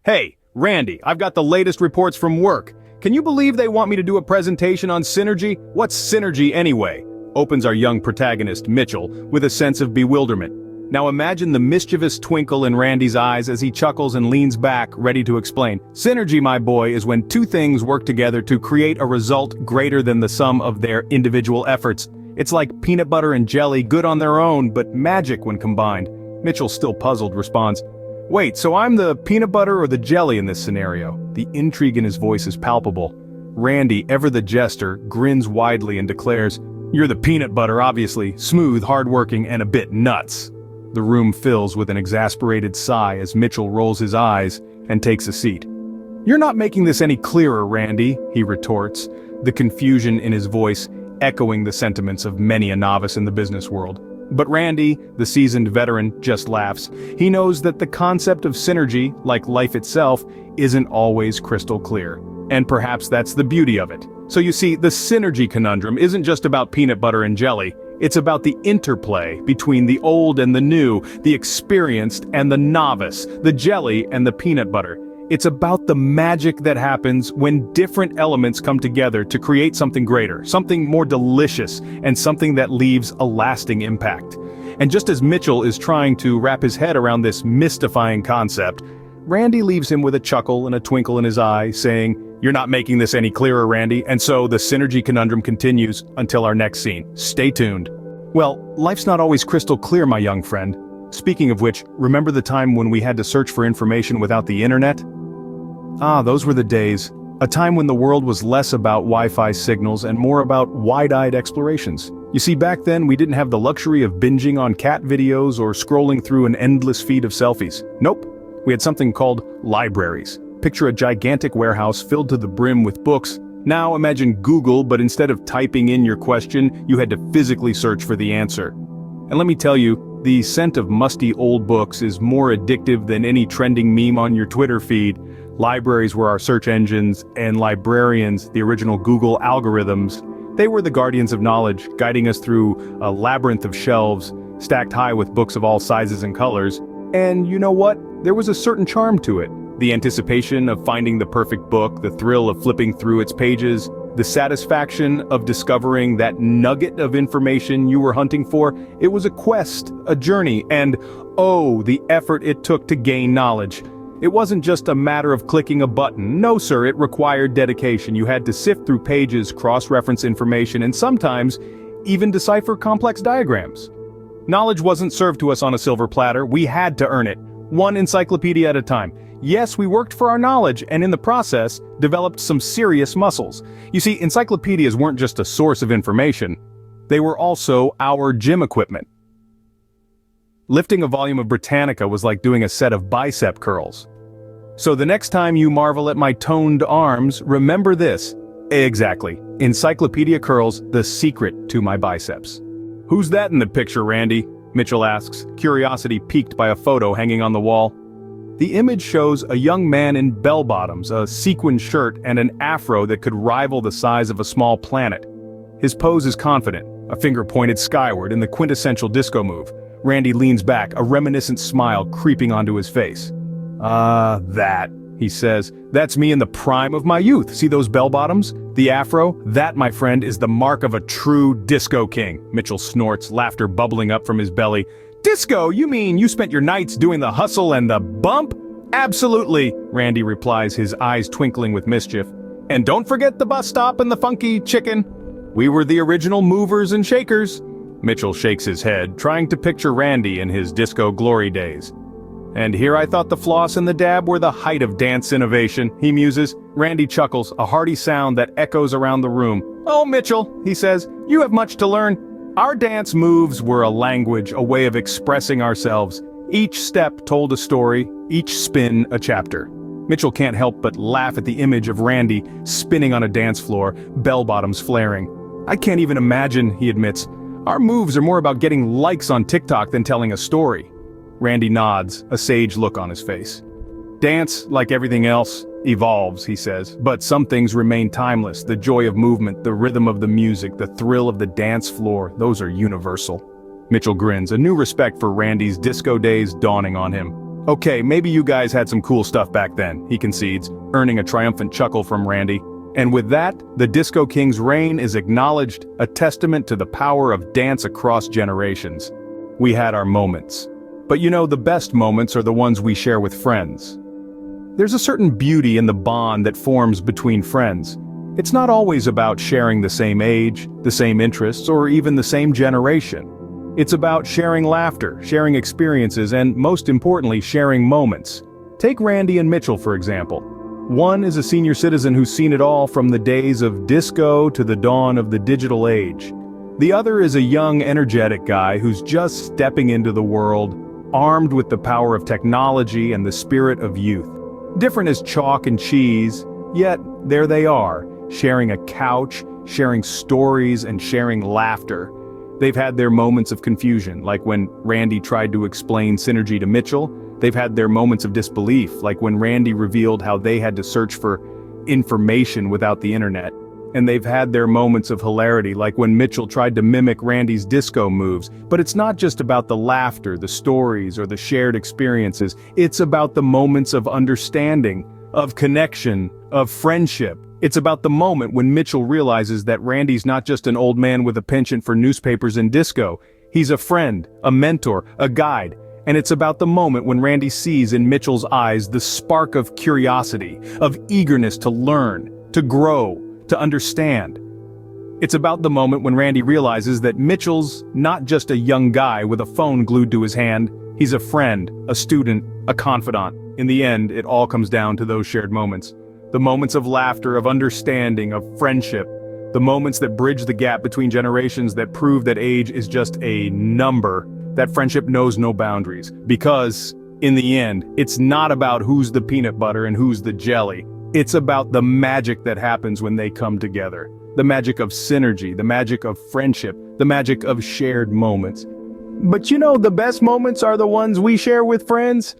Hey, Randy, I've got the latest reports from work. Can you believe they want me to do a presentation on synergy? What's synergy anyway? Opens our young protagonist, Mitchell, with a sense of bewilderment. Now imagine the mischievous twinkle in Randy's eyes as he chuckles and leans back, ready to explain. Synergy, my boy, is when two things work together to create a result greater than the sum of their individual efforts. It's like peanut butter and jelly, good on their own, but magic when combined. Mitchell, still puzzled, responds, "Wait, so I'm the peanut butter or the jelly in this scenario?" The intrigue in his voice is palpable. Randy, ever the jester, grins widely and declares, "You're the peanut butter, obviously, smooth, hardworking, and a bit nuts." The room fills with an exasperated sigh as Mitchell rolls his eyes and takes a seat. "You're not making this any clearer, Randy," he retorts, the confusion in his voice echoing the sentiments of many a novice in the business world. But Randy, the seasoned veteran, just laughs. He knows that the concept of synergy, like life itself, isn't always crystal clear. And perhaps that's the beauty of it. So you see, the synergy conundrum isn't just about peanut butter and jelly. It's about the interplay between the old and the new, the experienced and the novice, the jelly and the peanut butter. It's about the magic that happens when different elements come together to create something greater, something more delicious, and something that leaves a lasting impact. And just as Mitchell is trying to wrap his head around this mystifying concept, Randy leaves him with a chuckle and a twinkle in his eye, saying, "You're not making this any clearer, Randy," and so the synergy conundrum continues until our next scene. Stay tuned. Well, life's not always crystal clear, my young friend. Speaking of which, remember the time when we had to search for information without the internet? Those were the days. A time when the world was less about Wi-Fi signals and more about wide-eyed explorations. You see, back then we didn't have the luxury of binging on cat videos or scrolling through an endless feed of selfies. Nope. We had something called libraries. Picture a gigantic warehouse filled to the brim with books. Now imagine Google, but instead of typing in your question, you had to physically search for the answer. And let me tell you, the scent of musty old books is more addictive than any trending meme on your Twitter feed. Libraries were our search engines, and librarians, the original Google algorithms, they were the guardians of knowledge, guiding us through a labyrinth of shelves, stacked high with books of all sizes and colors. And you know what? There was a certain charm to it. The anticipation of finding the perfect book, the thrill of flipping through its pages, the satisfaction of discovering that nugget of information you were hunting for. It was a quest, a journey, and oh, the effort it took to gain knowledge. It wasn't just a matter of clicking a button. No, sir, it required dedication. You had to sift through pages, cross-reference information, and sometimes even decipher complex diagrams. Knowledge wasn't served to us on a silver platter. We had to earn it, one encyclopedia at a time. Yes, we worked for our knowledge, and in the process, developed some serious muscles. You see, encyclopedias weren't just a source of information. They were also our gym equipment. Lifting a volume of Britannica was like doing a set of bicep curls. So the next time you marvel at my toned arms, remember this. Exactly. Encyclopedia curls, the secret to my biceps. "Who's that in the picture, Randy?" Mitchell asks, curiosity piqued by a photo hanging on the wall. The image shows a young man in bell-bottoms, a sequin shirt, and an afro that could rival the size of a small planet. His pose is confident, a finger pointed skyward in the quintessential disco move. Randy leans back, a reminiscent smile creeping onto his face. That, he says, "that's me in the prime of my youth. See those bell-bottoms? The afro? That, my friend, is the mark of a true disco king." Mitchell snorts, laughter bubbling up from his belly. "Disco? You mean you spent your nights doing the hustle and the bump?" "Absolutely," Randy replies, his eyes twinkling with mischief. "And don't forget the bus stop and the funky chicken. We were the original movers and shakers." Mitchell shakes his head, trying to picture Randy in his disco glory days. "And here I thought the floss and the dab were the height of dance innovation," he muses. Randy chuckles, a hearty sound that echoes around the room. "Oh, Mitchell," he says, "you have much to learn. Our dance moves were a language, a way of expressing ourselves. Each step told a story, each spin a chapter." Mitchell can't help but laugh at the image of Randy spinning on a dance floor, bell-bottoms flaring. "I can't even imagine," he admits. "Our moves are more about getting likes on TikTok than telling a story." Randy nods, a sage look on his face. "Dance, like everything else, evolves," he says, "but some things remain timeless. The joy of movement, the rhythm of the music, the thrill of the dance floor, those are universal." Mitchell grins, a new respect for Randy's disco days dawning on him. Okay, maybe you guys had some cool stuff back then, he concedes, earning a triumphant chuckle from Randy. And with that, the Disco King's reign is acknowledged, a testament to the power of dance across generations. We had our moments. But you know, the best moments are the ones we share with friends. There's a certain beauty in the bond that forms between friends. It's not always about sharing the same age, the same interests, or even the same generation. It's about sharing laughter, sharing experiences, and most importantly, sharing moments. Take Randy and Mitchell, for example. One is a senior citizen who's seen it all from the days of disco to the dawn of the digital age. The other is a young, energetic guy who's just stepping into the world, armed with the power of technology and the spirit of youth. Different as chalk and cheese, yet there they are, sharing a couch, sharing stories, and sharing laughter. They've had their moments of confusion, like when Randy tried to explain synergy to Mitchell. They've had their moments of disbelief, like when Randy revealed how they had to search for information without the internet. And they've had their moments of hilarity, like when Mitchell tried to mimic Randy's disco moves. But it's not just about the laughter, the stories, or the shared experiences. It's about the moments of understanding, of connection, of friendship. It's about the moment when Mitchell realizes that Randy's not just an old man with a penchant for newspapers and disco. He's a friend, a mentor, a guide. And it's about the moment when Randy sees in Mitchell's eyes the spark of curiosity, of eagerness to learn, to grow, to understand. It's about the moment when Randy realizes that Mitchell's not just a young guy with a phone glued to his hand. He's a friend, a student, a confidant. In the end, it all comes down to those shared moments. The moments of laughter, of understanding, of friendship. The moments that bridge the gap between generations, that prove that age is just a number, that friendship knows no boundaries. Because, in the end, it's not about who's the peanut butter and who's the jelly. It's about the magic that happens when they come together. The magic of synergy, the magic of friendship, the magic of shared moments. But you know, the best moments are the ones we share with friends.